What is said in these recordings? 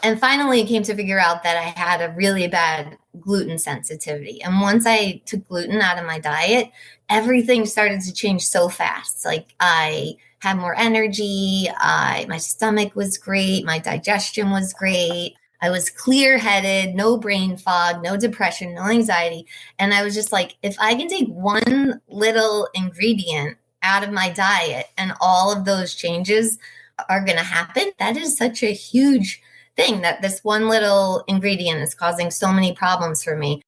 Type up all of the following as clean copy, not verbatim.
And finally, I came to figure out that I had a really bad gluten sensitivity. And once I took gluten out of my diet, everything started to change so fast. Like I had more energy, my stomach was great, my digestion was great. I was clear headed, no brain fog, no depression, no anxiety. And I was just like, if I can take one little ingredient out of my diet and all of those changes are going to happen, that is such a huge thing that this one little ingredient is causing so many problems for me.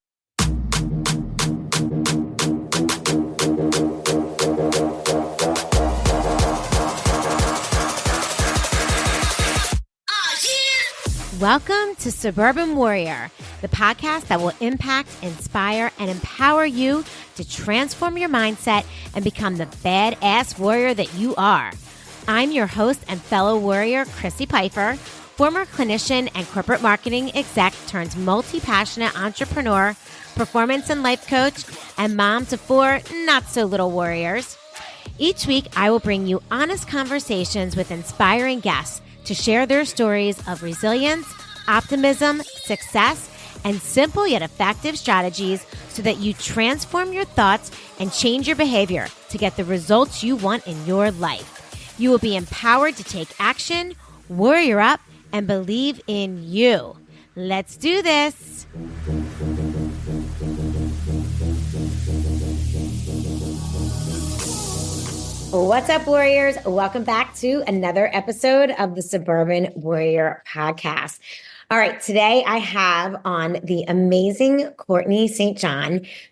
Welcome to Suburban Warrior, the podcast that will impact, inspire, and empower you to transform your mindset and become the badass warrior that you are. I'm your host and fellow warrior, Chrissy Pfeiffer, former clinician and corporate marketing exec turned multi-passionate entrepreneur, performance and life coach, and mom to 4 not-so-little warriors. Each week, I will bring you honest conversations with inspiring guests to share their stories of resilience, optimism, success, and simple yet effective strategies so that you transform your thoughts and change your behavior to get the results you want in your life. You will be empowered to take action, warrior up, and believe in you. Let's do this. What's up, warriors? Welcome back to another episode of the Suburban Warrior Podcast. All right, today I have on the amazing Courtney St.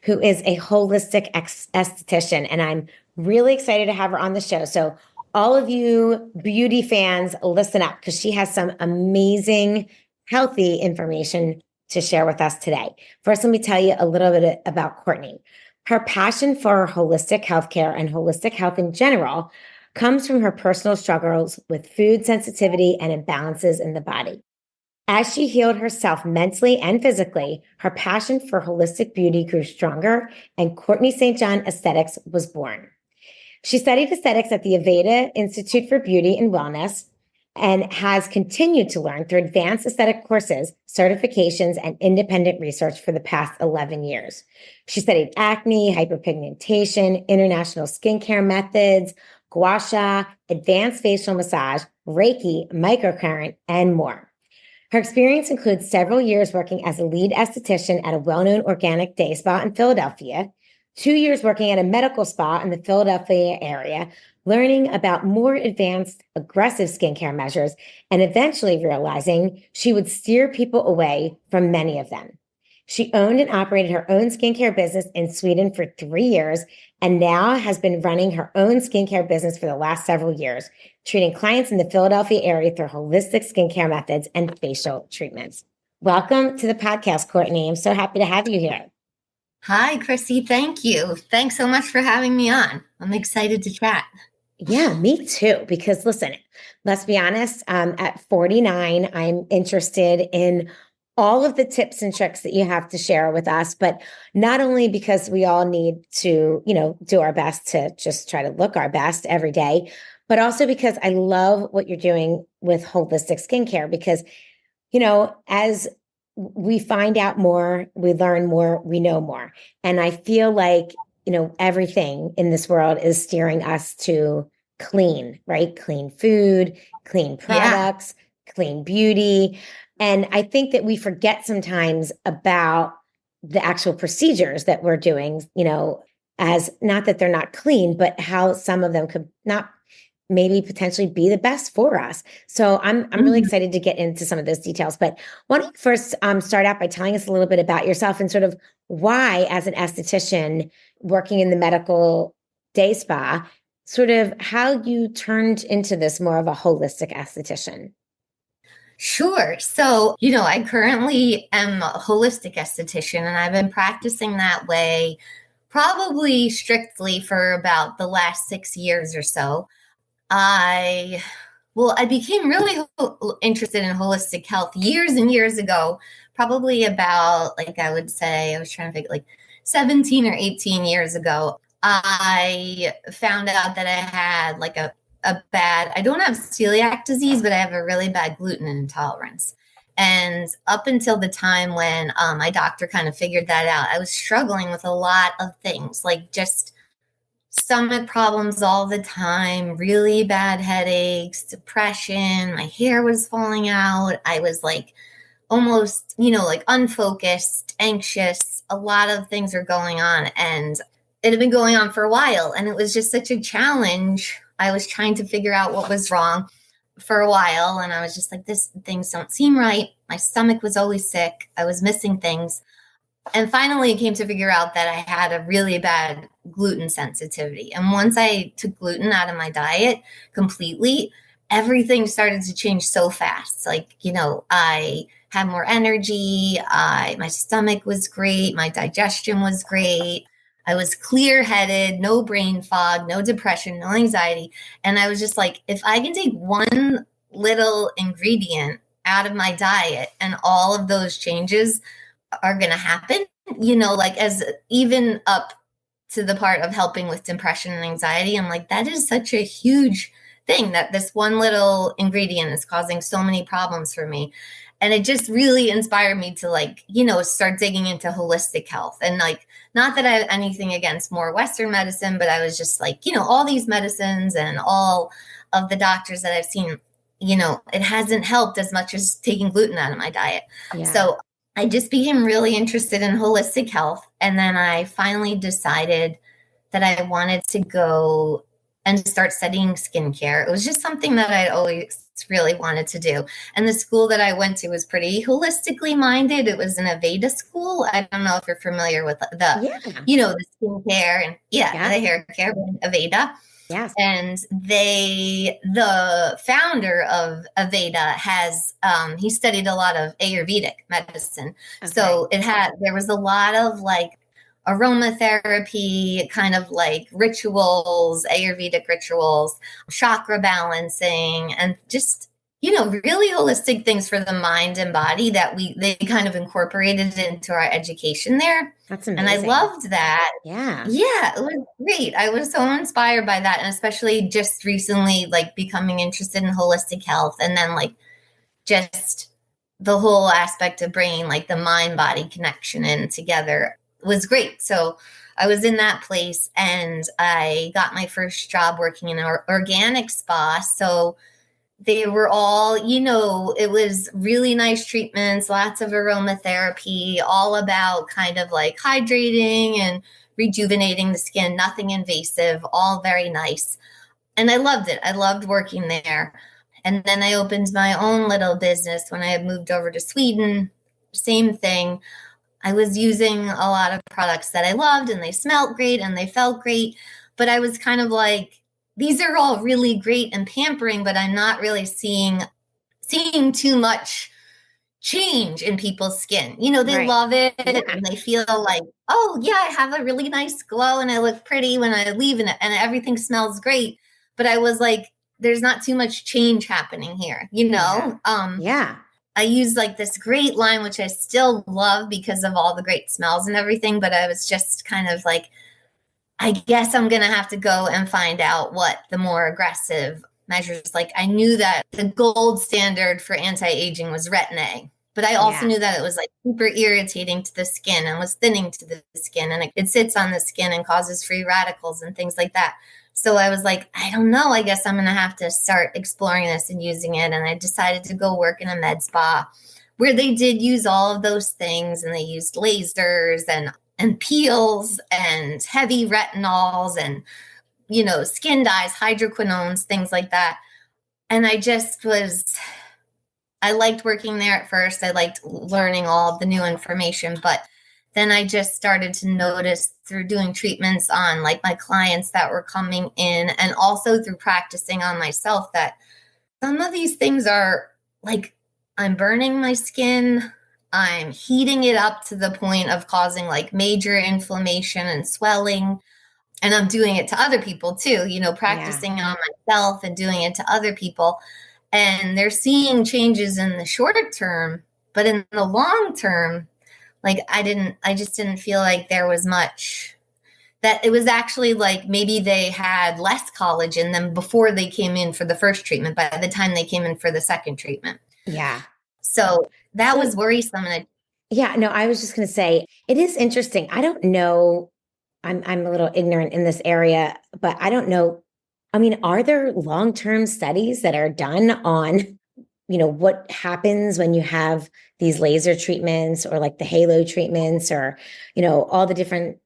who is a holistic esthetician, and I'm really excited to have her on the show. So all of you beauty fans, listen up because she has some amazing, healthy information to share with us today. First, let me tell you a little bit about Courtney. Her passion for holistic healthcare and holistic health in general comes from her personal struggles with food sensitivity and imbalances in the body. As she healed herself mentally and physically, her passion for holistic beauty grew stronger, and Courtney St. Esthetics was born. She studied aesthetics at the Aveda Institute for Beauty and Wellness and has continued to learn through advanced aesthetic courses, certifications, and independent research for the past 11 years. She studied acne, hyperpigmentation, international skincare methods, gua sha, advanced facial massage, Reiki, microcurrent, and more. Her experience includes several years working as a lead esthetician at a well-known organic day spa in Philadelphia, 2 years working at a medical spa in the Philadelphia area, learning about more advanced aggressive skincare measures, and eventually realizing she would steer people away from many of them. She owned and operated her own skincare business in Sweden for 3 years and now has been running her own skincare business for the last several years, treating clients in the Philadelphia area through holistic skincare methods and facial treatments. Welcome to the podcast, Courtney. I'm so happy to have you here. Hi, Chrissy. Thank you. Thanks so much for having me on. I'm excited to chat. Yeah, me too. Because listen, let's be honest, at 49, I'm interested in all of the tips and tricks that you have to share with us, but not only because we all need to, do our best to just try to look our best every day, but also because I love what you're doing with holistic skincare because, as we find out more, we learn more, we know more. And I feel like, everything in this world is steering us to clean, right? Clean food, clean products, clean beauty. And I think that we forget sometimes about the actual procedures that we're doing, as not that they're not clean, but how some of them could not maybe potentially be the best for us. So I'm really excited to get into some of those details. But why don't you first start out by telling us a little bit about yourself and sort of why, as an esthetician working in the medical day spa, sort of how you turned into this more of a holistic esthetician. Sure. So, I currently am a holistic esthetician, and I've been practicing that way probably strictly for about the last 6 years or so. I became really interested in holistic health years and years ago, probably about, I would say, I was trying to think, 17 or 18 years ago. I found out that I had I don't have celiac disease, but I have a really bad gluten intolerance. And up until the time when my doctor kind of figured that out, I was struggling with a lot of things, like just stomach problems all the time, really bad headaches, depression. My hair was falling out. I was like almost, like unfocused, anxious. A lot of things are going on. And it had been going on for a while. And it was just such a challenge. I was trying to figure out what was wrong for a while. And I was just like, this things don't seem right. My stomach was always sick. I was missing things. And finally, I came to figure out that I had a really bad gluten sensitivity. And once I took gluten out of my diet completely, everything started to change so fast. Like, I had more energy. My stomach was great. My digestion was great. I was clear headed, no brain fog, no depression, no anxiety. And I was just like, if I can take one little ingredient out of my diet and all of those changes are going to happen, like as even up to the part of helping with depression and anxiety. I'm like, that is such a huge thing that this one little ingredient is causing so many problems for me. And it just really inspired me to start digging into holistic health. And like, not that I have anything against more Western medicine, but I was just like, all these medicines and all of the doctors that I've seen, it hasn't helped as much as taking gluten out of my diet. Yeah. So I just became really interested in holistic health. And then I finally decided that I wanted to go and start studying skincare. It was just something that I'd always really wanted to do. And the school that I went to was pretty holistically minded. It was an Aveda school. I don't know if you're familiar with Yeah. the skincare and the Yeah. hair care, Aveda. Yes. And the founder of Aveda he studied a lot of Ayurvedic medicine. Okay. So there was a lot of like aromatherapy, kind of like rituals, Ayurvedic rituals, chakra balancing, and just, really holistic things for the mind and body that they kind of incorporated into our education there. That's And I amazing. loved that. Yeah. Yeah, it was great. I was so inspired by that. And especially just recently, like becoming interested in holistic health and then like just the whole aspect of bringing like the mind body connection in together was great. So I was in that place and I got my first job working in an organic spa. So they were all, it was really nice treatments, lots of aromatherapy, all about kind of like hydrating and rejuvenating the skin, nothing invasive, all very nice. And I loved it. I loved working there. And then I opened my own little business when I had moved over to Sweden. Same thing. I was using a lot of products that I loved and they smelled great and they felt great. But I was kind of like, these are all really great and pampering, but I'm not really seeing too much change in people's skin. They Right. love it Yeah. and they feel like, oh yeah, I have a really nice glow and I look pretty when I leave and everything smells great. But I was like, there's not too much change happening here, Yeah. Yeah. I use like this great line, which I still love because of all the great smells and everything. But I was just kind of like, I guess I'm going to have to go and find out what the more aggressive measures. Like I knew that the gold standard for anti-aging was retin-A, but I also Yeah. knew that it was like super irritating to the skin and was thinning to the skin and it sits on the skin and causes free radicals and things like that. So I was like, I don't know. I guess I'm going to have to start exploring this and using it. And I decided to go work in a med spa where they did use all of those things and they used lasers and peels and heavy retinols and, skin dyes, hydroquinones, things like that. And I liked working there at first. I liked learning all the new information, but then I just started to notice through doing treatments on like my clients that were coming in and also through practicing on myself that some of these things are like I'm burning my skin. I'm heating it up to the point of causing like major inflammation and swelling. And I'm doing it to other people too, Yeah. practicing on myself and doing it to other people. And they're seeing changes in the short term, but in the long term, like I just didn't feel like there was much that it was actually like maybe they had less collagen in them before they came in for the first treatment by the time they came in for the second treatment. Yeah. So that was So, worrisome. And yeah, no, I was just going to say it is interesting. I don't know. I'm a little ignorant in this area, but I don't know. I mean, are there long-term studies that are done on, what happens when you have these laser treatments or like the halo treatments or, all the different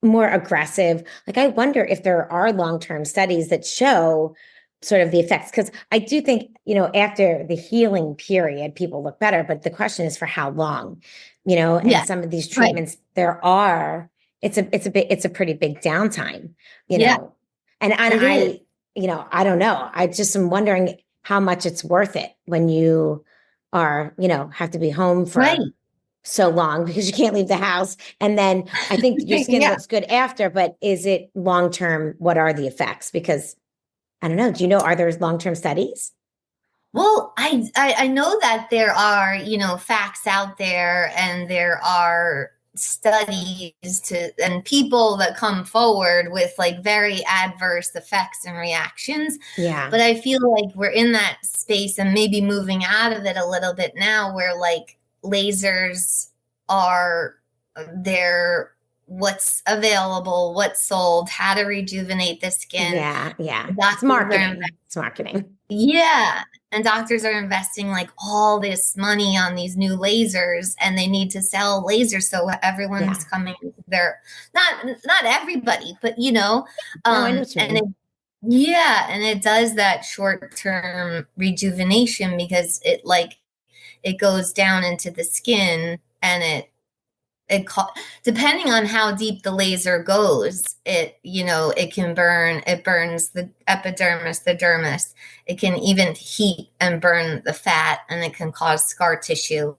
more aggressive. Like, I wonder if there are long-term studies that show sort of the effects. Because I do think, after the healing period, people look better. But the question is for how long, and yeah, some of these right. treatments, it's a pretty big downtime, you Yeah, know. And it is. I don't know. I just am wondering how much it's worth it when you are, have to be home for Right. so long because you can't leave the house. And then I think your skin Yeah. looks good after, but is it long term? What are the effects? Because I don't know. Do you know, are there long term studies? Well, I know that there are, facts out there, and there are studies and people that come forward with like very adverse effects and reactions. Yeah. But I feel like we're in that space and maybe moving out of it a little bit now, where like lasers are there, what's available, what's sold, how to rejuvenate the skin. Yeah. Yeah. It's Doctors are marketing. It's marketing. Yeah. And doctors are investing like all this money on these new lasers, and they need to sell lasers, so everyone's Yeah. coming into their, not everybody, but No, I know what you and mean. and it does that short-term rejuvenation, because it goes down into the skin, and depending on how deep the laser goes, it can burn, it burns the epidermis, the dermis. It can even heat and burn the fat, and it can cause scar tissue.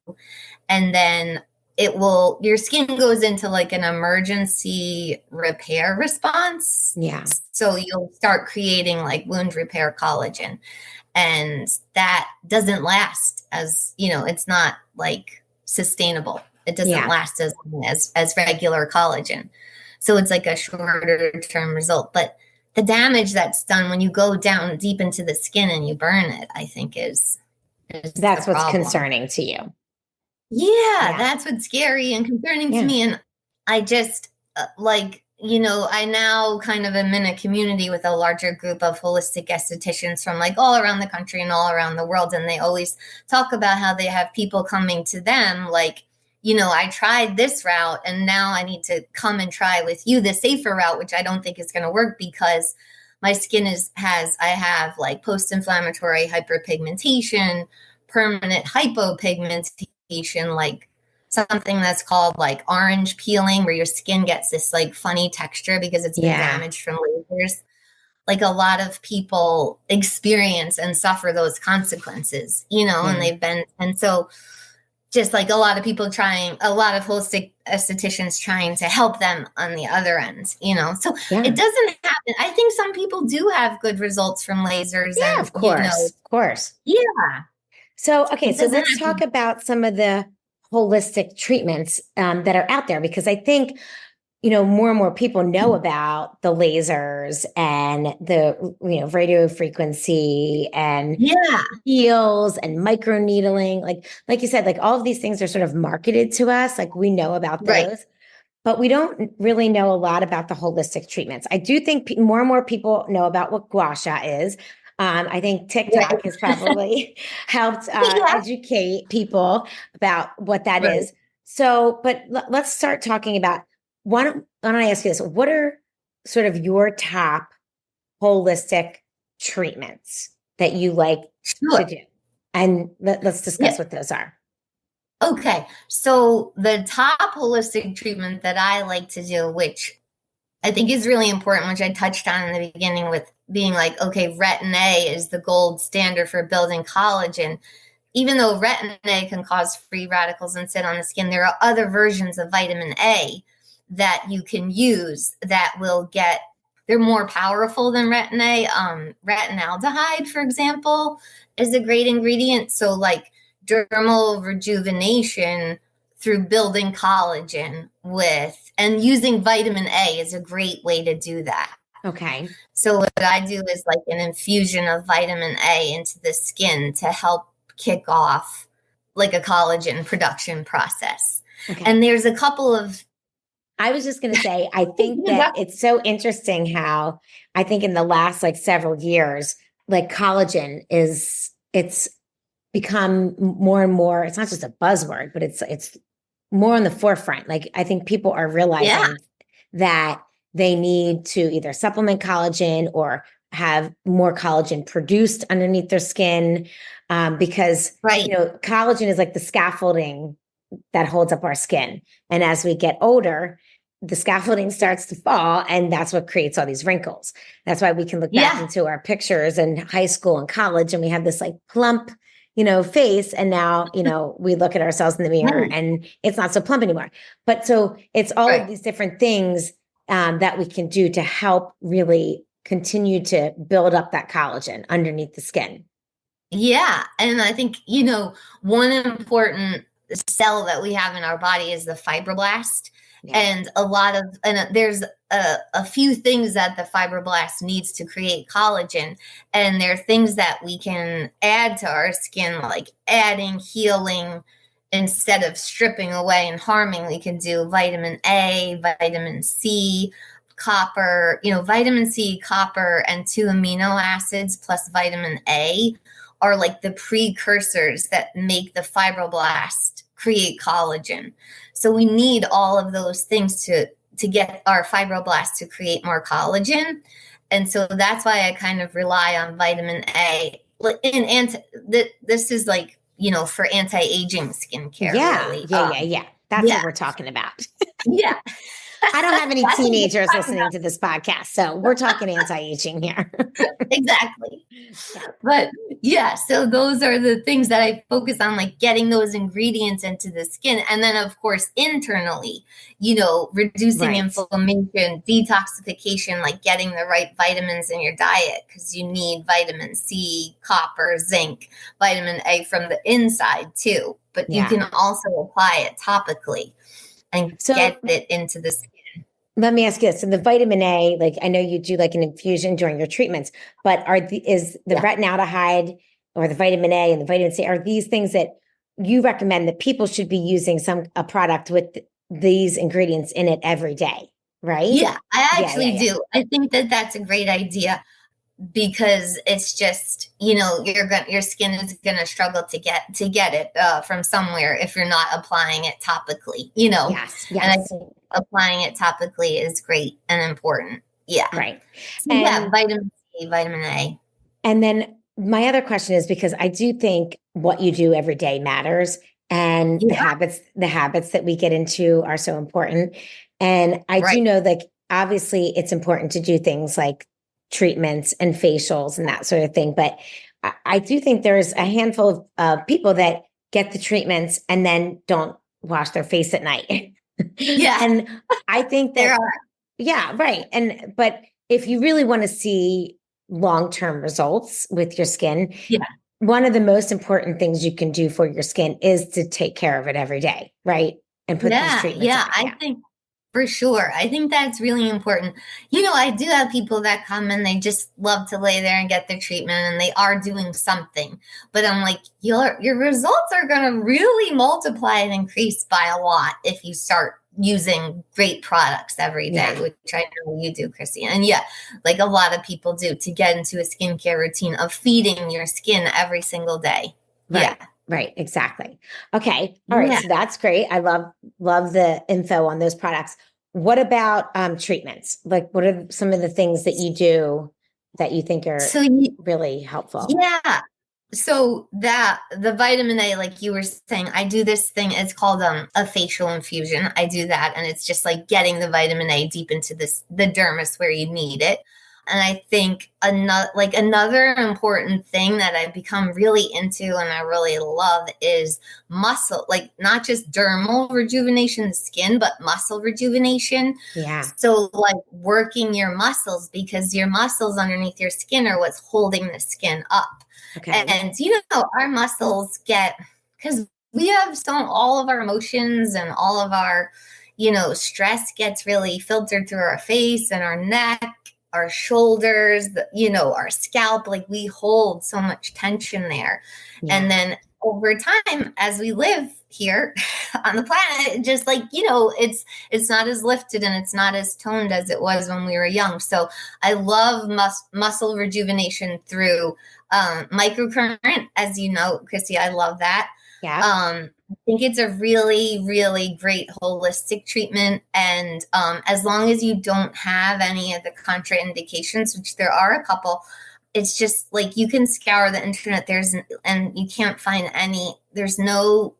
And then your skin goes into like an emergency repair response. Yeah. So you'll start creating like wound repair collagen, and that doesn't last, it's not like sustainable. It doesn't Yeah. last as long as regular collagen. So it's like a shorter term result. But the damage that's done when you go down deep into the skin and you burn it, I think is the That's what's problem. concerning to you. Yeah, Yeah. that's what's scary and concerning to Yeah. me. And I just I now kind of am in a community with a larger group of holistic estheticians from like all around the country and all around the world. And they always talk about how they have people coming to them like, I tried this route, and now I need to come and try with you the safer route, which I don't think is going to work, because my skin I have like post-inflammatory hyperpigmentation, permanent hypopigmentation, like something that's called like orange peeling, where your skin gets this like funny texture because it's been Yeah. damaged from lasers. Like a lot of people experience and suffer those consequences, and Yeah. and so just like a lot of holistic estheticians trying to help them on the other end, So it Yeah. doesn't happen. I think some people do have good results from lasers, Yeah. and, Of course. Of course. yeah, So, okay, it so doesn't let's talk happen. about some of the holistic treatments that are out there because I think, more and more people know about the lasers and the, radio frequency and Yeah, heels and micro needling. Like you said, like all of these things are sort of marketed to us. Like we know about right. those, but we don't really know a lot about the holistic treatments. I do think more and more people know about what gua sha is. I think TikTok has Right. probably helped Yeah. educate people about what that Right. is. So, but let's start talking about why don't I ask you this? What are sort of your top holistic treatments that you like to Sure. do? And let's Yeah. discuss what those are. Okay. So the top holistic treatment that I like to do, which I think is really important, which I touched on in the beginning with being like, okay, retin A is the gold standard for building collagen. Even though retin A can cause free radicals and sit on the skin, there are other versions of vitamin A that you can use that they're more powerful than retin A. Retinaldehyde, for example, is a great ingredient. So, like dermal rejuvenation through building collagen and using vitamin A is a great way to do that. Okay. So what I do is like an infusion of vitamin A into the skin to help kick off like a collagen production process. Okay. And there's a couple of I was just going to say, I think that it's so interesting how I think in the last like several years, like collagen it's become more and more, it's not just a buzzword, but it's more on the forefront. Like I think people are yeah, realizing that they need to either supplement collagen or have more collagen produced underneath their skin, because right. collagen is like the scaffolding that holds up our skin. And as we get older, the scaffolding starts to fall, and that's what creates all these wrinkles. That's why we can look back Yeah. into our pictures in high school and college, and we have this like plump, face. And now, we look at ourselves in the mirror Right. and it's not so plump anymore. But so it's all of Right. these different things that we can do to help really continue to build up that collagen underneath the skin. Yeah. And I think, one important cell that we have in our body is the fibroblast. Yeah. And there's a few things that the fibroblast needs to create collagen. And there are things that we can add to our skin, like adding, healing, instead of stripping away and harming. We can do vitamin A, vitamin C, copper, vitamin C, copper, and 2 amino acids plus vitamin A are like the precursors that make the fibroblast create collagen. So we need all of those things to get our fibroblasts to create more collagen. And so that's why I kind of rely on vitamin A. This is like, for anti-aging skincare, Yeah. really. Yeah. Yeah. Yeah. That's Yeah. what we're talking about. Yeah. I don't have any That's what we're teenagers talking listening to this podcast, so we're talking anti-aging here. about. Exactly. Yeah. But yeah, so those are the things that I focus on, like getting those ingredients into the skin. And then, of course, internally, reducing Right. inflammation, detoxification, like getting the right vitamins in your diet, because you need vitamin C, copper, zinc, vitamin A from the inside too. But you Yeah. can also apply it topically and So get it into the skin. let me ask you this. So the vitamin A, like I know you do like an infusion during your treatments, but is the Yeah. retinaldehyde or the vitamin A and the vitamin C, are these things that you recommend that people should be using a product with these ingredients in it every day, right? Yeah, I Yeah, yeah, actually yeah. do. I think that that's a great idea, because it's just, your skin is going to struggle to get it from somewhere if you're not applying it topically. Yes, And I yes. think applying it topically is great and important. Yeah. Right. So yeah, And vitamin C, vitamin A. And then my other question is, because I do think what you do every day matters, and Yeah. the habits that we get into are so important. And I do Right. know that obviously it's important to do things like treatments and facials and that sort of thing. But I do think there's a handful of people that get the treatments and then don't wash their face at night. Yeah. And I think There that, are. yeah, right. But if you really want to see long-term results with your skin, Yeah. one of the most important things you can do for your skin is to take care of it every day, right? And put these Yeah. treatments Yeah. on. I Yeah. think For sure. I think that's really important. I do have people that come and they just love to lay there and get their treatment, and they are doing something. But I'm like, your results are going to really multiply and increase by a lot if you start using great products every day, Yeah. which I know you do, Chrissy. And yeah, like a lot of people do, to get into a skincare routine of feeding your skin every single day. Yeah. Right. Right. Exactly. Okay. All right. Yeah. So that's great. I love the info on those products. What about treatments? Like, what are some of the things that you do that you think are So, really helpful? yeah. So that the vitamin A, like you were saying, I do this thing. It's called a facial infusion. I do that, and it's just like getting the vitamin A deep into the dermis where you need it. And I think another important thing that I've become really into and I really love is muscle, like not just dermal rejuvenation, the skin, but muscle rejuvenation. Yeah. So like working your muscles, because your muscles underneath your skin are what's holding the skin up. Okay. And our muscles get, because we have all of our emotions and all of our, stress gets really filtered through our face and our neck, our shoulders, our scalp. Like we hold so much tension there. Yeah. And then over time, as we live here on the planet, just like, it's not as lifted and it's not as toned as it was when we were young. So I love muscle rejuvenation through microcurrent. As you know, Chrissy, I love that. Yeah. I think it's a really, really great holistic treatment. And as long as you don't have any of the contraindications, which there are a couple, it's just like you can scour the internet. And you can't find there's no,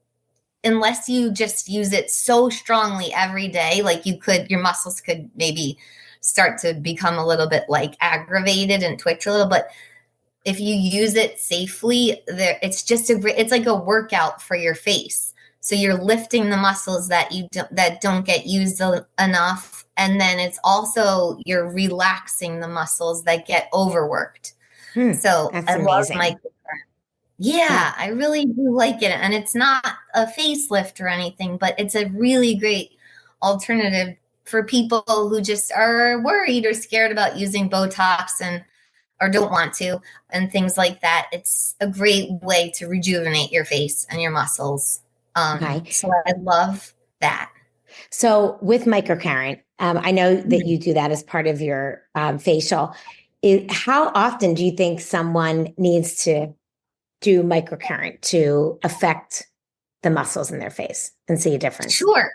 unless you just use it so strongly every day, like your muscles could maybe start to become a little bit like aggravated and twitch a little, but if you use it safely, it's like a workout for your face. So you're lifting the muscles that don't get used enough, and then it's also you're relaxing the muscles that get overworked. So That's I love amazing. Yeah. yeah, I really do like it, and it's not a facelift or anything, but it's a really great alternative for people who just are worried or scared about using Botox or don't want to, and things like that. It's a great way to rejuvenate your face and your muscles. Okay. So I love that. So with microcurrent, I know that you do that as part of your facial. How often do you think someone needs to do microcurrent to affect the muscles in their face and see a difference? Sure.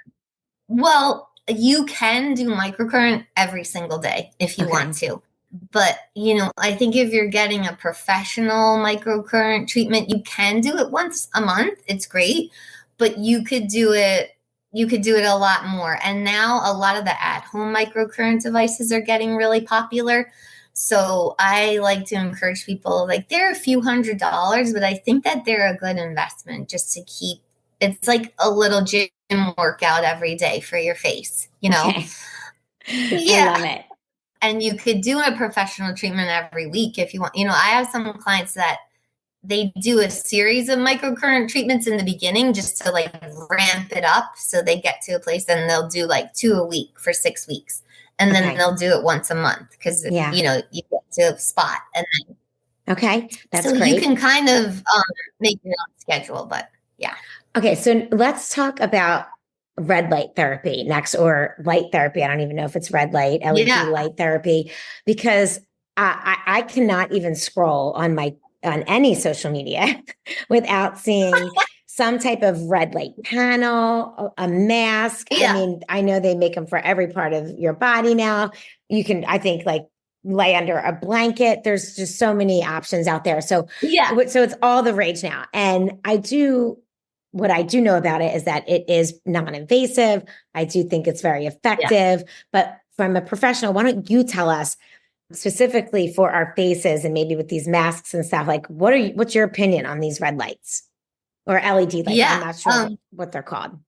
Well, you can do microcurrent every single day if you Okay. want to. But, I think if you're getting a professional microcurrent treatment, you can do it once a month. It's great, but you could do it a lot more. And now a lot of the at-home microcurrent devices are getting really popular. So I like to encourage people, like, they're a few $100s, but I think that they're a good investment just to keep, it's like a little gym workout every day for your face, Okay. I Yeah. love it. And you could do a professional treatment every week if you want. I have some clients that they do a series of microcurrent treatments in the beginning just to like ramp it up. So they get to a place and they'll do like 2 a week for 6 weeks. And then Okay. they'll do it once a month because, Yeah. you get to a spot. And Okay. That's so you great. can kind of make your own schedule, but yeah. Okay. So let's talk about red light therapy next, or light therapy. I don't even know if it's red light, LED Yeah. light therapy, because I cannot even scroll on any social media without seeing some type of red light panel, a mask. I Yeah. mean, I know they make them for every part of your body now. You can, I think, like lay under a blanket. There's just so many options out there. So, Yeah. so it's all the rage now. And what I do know about it is that it is non-invasive. I do think it's very Yeah. effective, but from a professional, why don't you tell us specifically for our faces and maybe with these masks and stuff, like what's your opinion on these red lights or LED lights? I'm Yeah. not sure what they're called.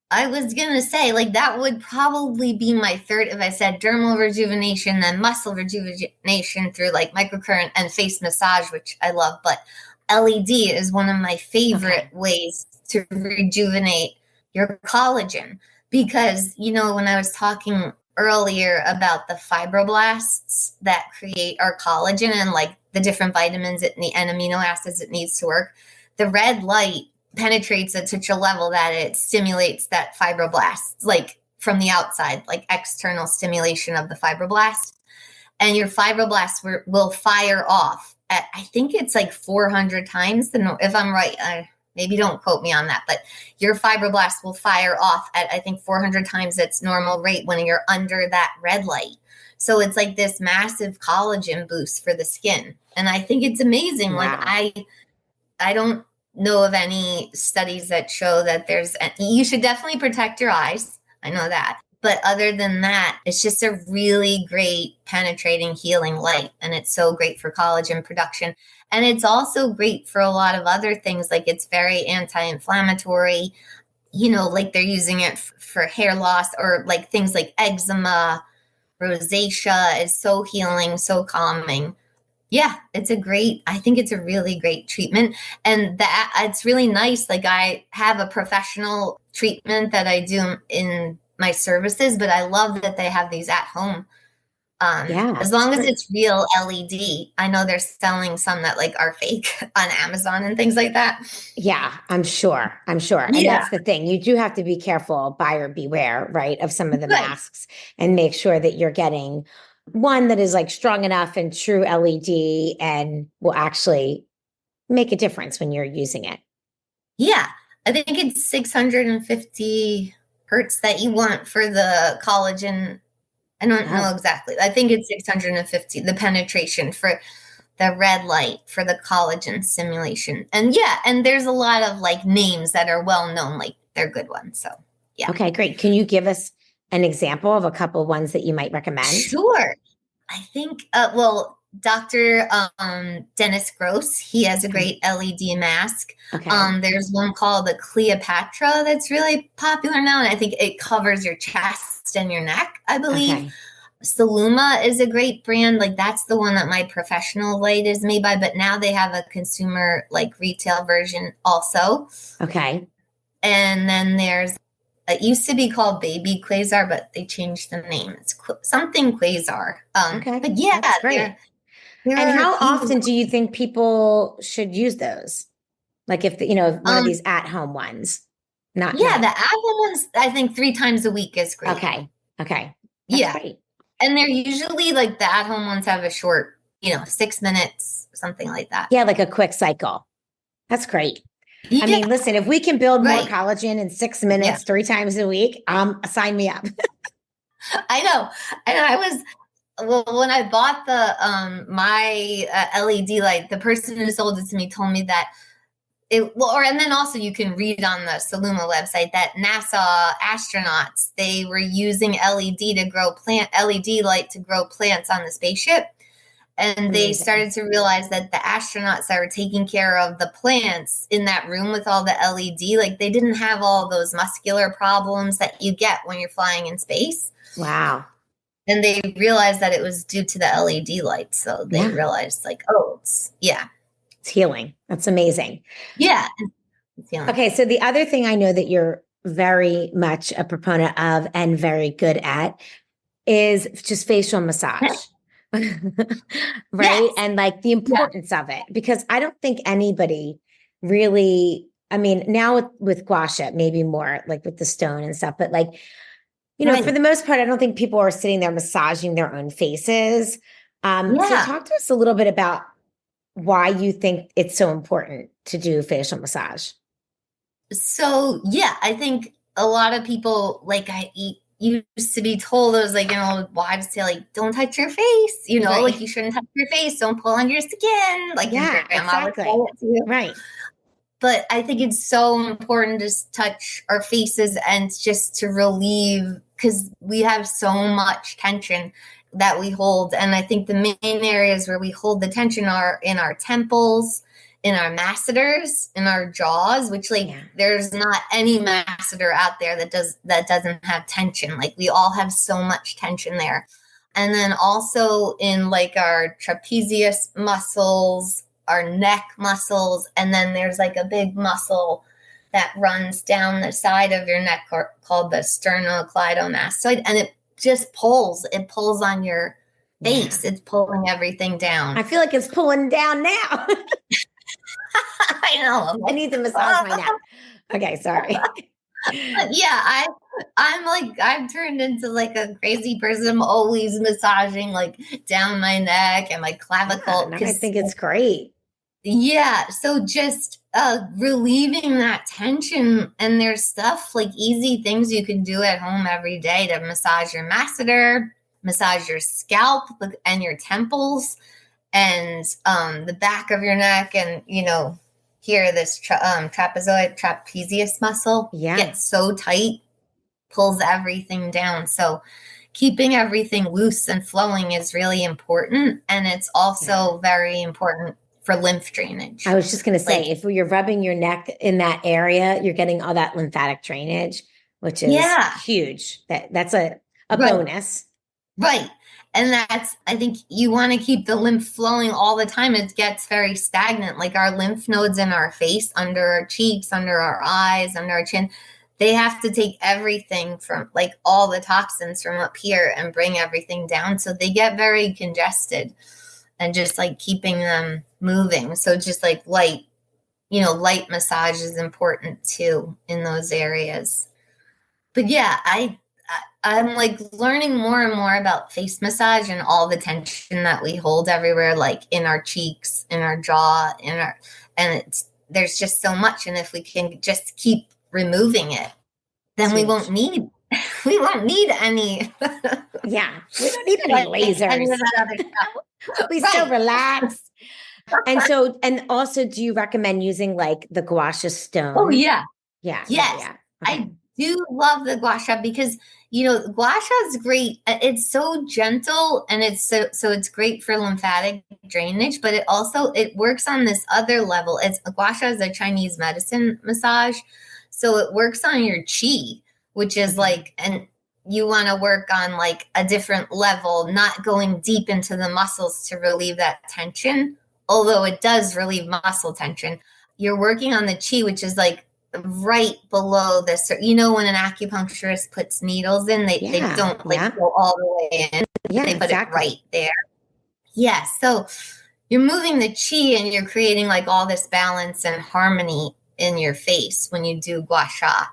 I was going to say, like, that would probably be my third. If I said dermal rejuvenation, then muscle rejuvenation through like microcurrent and face massage, which I love. But LED is one of my favorite ways to rejuvenate your collagen because, when I was talking earlier about the fibroblasts that create our collagen and like the different vitamins and amino acids it needs to work, the red light penetrates at such a level that it stimulates that fibroblast, like from the outside, like external stimulation of the fibroblast. And your fibroblasts will fire off at, I think it's like 400 times if I'm right. Maybe don't quote me on that, but your fibroblasts will fire off at, I think, 400 times its normal rate when you're under that red light. So it's like this massive collagen boost for the skin. And I think it's amazing. Wow. Like I don't know of any studies that show that you should definitely protect your eyes. I know that. But other than that, it's just a really great penetrating healing light. And it's so great for collagen production. And it's also great for a lot of other things. Like it's very anti-inflammatory, like they're using it for hair loss or like things like eczema, rosacea is so healing, so calming. Yeah, I think it's a really great treatment. And that it's really nice. Like I have a professional treatment that I do in my services, but I love that they have these at home Yeah, As it's long as great. it's real LED. I know they're selling some that like are fake on Amazon and things like that. Yeah, I'm sure. I'm sure. And Yeah, that's the thing. You do have to be careful, buyer beware, right, of some of the right. masks and make sure that you're getting one that is like strong enough and true LED and will actually make a difference when you're using it. Yeah, I think it's 650 hertz that you want for the collagen. I don't know Oh, exactly. I think it's 650, the penetration for the red light for the collagen stimulation. And yeah, and there's a lot of like names that are well known, like they're good ones. So yeah. okay, great. Can you give us an example of a couple ones that you might recommend? Sure. I think, well, Dr. Dennis Gross, he has a Okay. great LED mask. Okay. There's one called the Cleopatra that's really popular now, and I think it covers your chest and your neck, I believe. Okay. Saluma is a great brand. Like that's the one that my professional light is made by, but now they have a consumer like retail version also. Okay. And then there's it used to be called Baby Quasar, but they changed the name. It's something Quasar. Okay. But yeah, That's there great. there And are a how few. often do you think people should use those? Like if one of Um, these at-home ones, not yeah, not. the Apple ones I think 3 times a week is great. Okay. Okay. That's Yeah, great. and they're usually like the at home ones have a short, 6 minutes, something like that. Yeah, like a quick cycle. That's great. I Yeah, mean, listen, if we can build more right. collagen in six Yeah, minutes, 3 times a week, sign me up. I know. And I was well when I bought the my LED light. The person who sold it to me told me that and then also you can read on the Saluma website that NASA astronauts they were using LED light to grow plants on the spaceship, and they Amazing. started to realize that the astronauts that were taking care of the plants in that room with all the LED, like they didn't have all those muscular problems that you get when you're flying in space. Wow. And they realized that it was due to the LED lights. So they Yeah, realized, like, oh, yeah, it's healing. That's amazing. yeah, it's healing. Okay, so the other thing I know that you're very much a proponent of and very good at is just facial massage. Right? Yes, And like the yeah, importance of it, because I don't think anybody really, I mean, now with gua sha, maybe more like with the stone and stuff, but like, for right, the most part, I don't think people are sitting there massaging their own faces. So yeah. talk to us a little bit about why you think it's so important to do facial massage. So yeah, I think a lot of people like used to be told it was like wives say like don't touch your face, like Right. you shouldn't touch your face, don't pull on your skin, like your Yeah, grandma would say exactly. it to you. Right. But I think it's so important to touch our faces and just to relieve because we have so much tension that we hold. And I think the main areas where we hold the tension are in our temples, in our masseters, in our jaws, which like Yeah. there's not any masseter out there that doesn't have tension. Like we all have so much tension there. And then also in like our trapezius muscles, our neck muscles, and then there's like a big muscle that runs down the side of your neck called the sternocleidomastoid, and it just pulls. It pulls on your Yeah. face. It's pulling everything I down. feel like it's pulling down now. I know. I'm I like, need to massage my ah. neck. Okay, sorry. But yeah, I'm like I've turned into like a crazy person. I'm always massaging like down my neck and my Yeah, clavicle no, I because think it's great. yeah, so just relieving that tension, and there's stuff like easy things you can do at home every day to massage your masseter, massage your scalp and your temples, and the back of your neck, and here this trapezius muscle Yeah. gets so tight, pulls everything down. So keeping everything loose and flowing is really important. And it's Yeah. also very important for lymph I drainage. was just going to Like, say, if you're rubbing your neck in that area, you're getting all that lymphatic drainage, which is yeah, huge. That's a right, bonus. right. And I think you want to keep the lymph flowing all the time. It gets very stagnant. Like our lymph nodes in our face, under our cheeks, under our eyes, under our chin, they have to take everything from like all the toxins from up here and bring everything down. So they get very congested and just like keeping them moving. So just like light, light massage is important too in those areas. But yeah, I'm like learning more and more about face massage and all the tension that we hold everywhere, like in our cheeks, in our jaw, and there's just so much. And if we can just keep removing it, then we won't need we won't need any. Yeah, we don't need any lasers. Any of that other stuff. We still relax. And also, do you recommend using like the gua sha stone? Oh yeah. Yeah. Yes. Yeah. Okay. I do love the gua sha because gua sha is great. It's so gentle and it's so it's great for lymphatic drainage, but it works on this other level. It's gua sha is a Chinese medicine massage. So it works on your chi, which is like, and you want to work on like a different level, not going deep into the muscles to relieve that tension, although it does relieve muscle tension. You're working on the chi, which is like right below this. When an acupuncturist puts needles in, they don't go all the way in. They put it right there. Yeah. So you're moving the chi and you're creating like all this balance and harmony in your face when you do gua sha.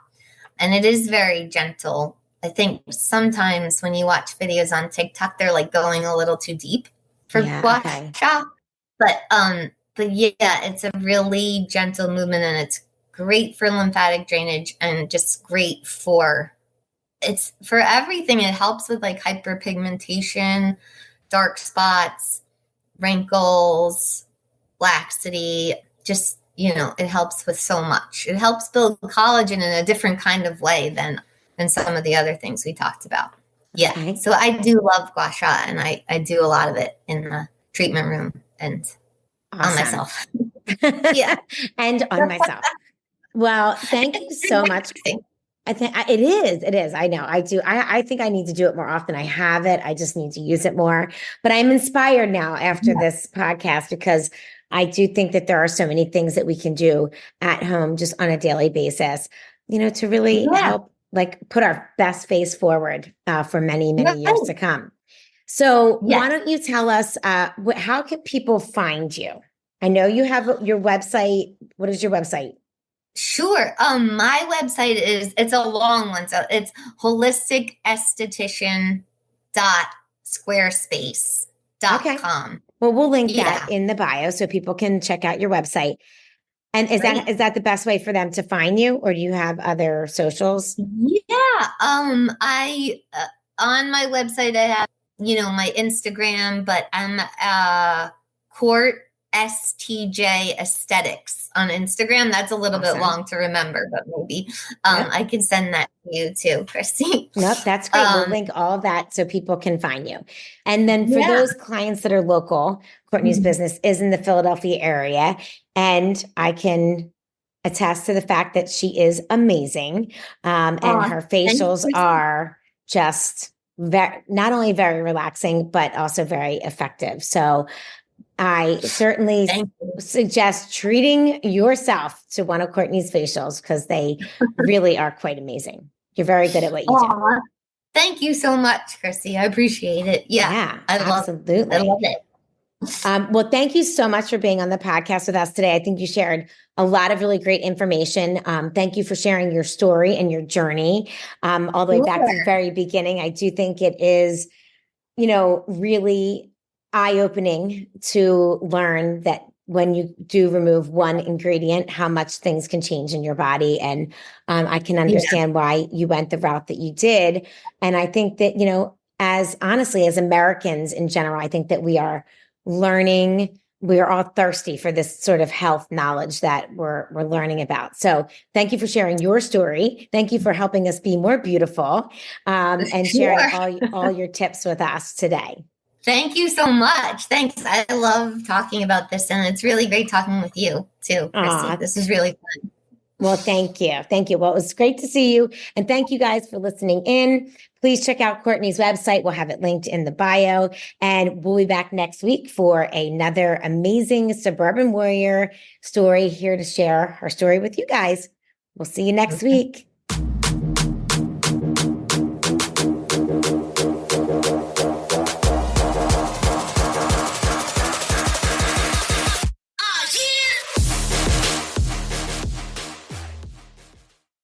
And it is very gentle. I think sometimes when you watch videos on TikTok, they're like going a little too deep for gua sha. But yeah, it's a really gentle movement and it's great for lymphatic drainage and just great for everything. It helps with like hyperpigmentation, dark spots, wrinkles, laxity, just it helps with so much. It helps build collagen in a different kind of way than some of the other things we talked about. Yeah. Okay. So I do love gua sha and I do a lot of it in the treatment room and on myself. Yeah. And on myself. Well, thank you so much. I think it is. I know I do. I think I need to do it more often. I have it. I just need to use it more, but I'm inspired now after this podcast because I do think that there are so many things that we can do at home just on a daily basis, to really help like put our best face forward for many, many years to come. So why don't you tell us, how can people find you? I know you have your website. What is your website? Sure. My website it's a long one. So it's holisticesthetician.squarespace.com. Okay. Well, we'll link that in the bio so people can check out your website. And is that the best way for them to find you, or do you have other socials? Yeah. I on my website I have my Instagram, but I'm Court STJ Esthetics on Instagram. That's a little bit long to remember, but maybe I can send that to you too, Christy. Nope, that's great. We'll link all of that so people can find you. And then for those clients that are local, Courtney's business is in the Philadelphia area, and I can attest to the fact that she is amazing. And her facials are just not only very relaxing, but also very effective. So I certainly suggest treating yourself to one of Courtney's facials because they really are quite amazing. You're very good at what you do. Thank you so much, Chrissy. I appreciate it. Yeah, absolutely. I love it. Well, thank you so much for being on the podcast with us today. I think you shared a lot of really great information. Thank you for sharing your story and your journey all the way back to the very beginning. I do think it is, really eye-opening to learn that when you do remove one ingredient, how much things can change in your body. And I can understand why you went the route that you did. And I think that, as Americans in general, I think that we are learning, we are all thirsty for this sort of health knowledge that we're learning about. So thank you for sharing your story. Thank you for helping us be more beautiful and sharing all your tips with us today. Thank you so much. Thanks. I love talking about this, and it's really great talking with you too, Christy. This is really fun. Well, thank you. Thank you. Well, it was great to see you. And thank you guys for listening in. Please check out Courtney's website. We'll have it linked in the bio. And we'll be back next week for another amazing suburban warrior story, here to share her story with you guys. We'll see you next week.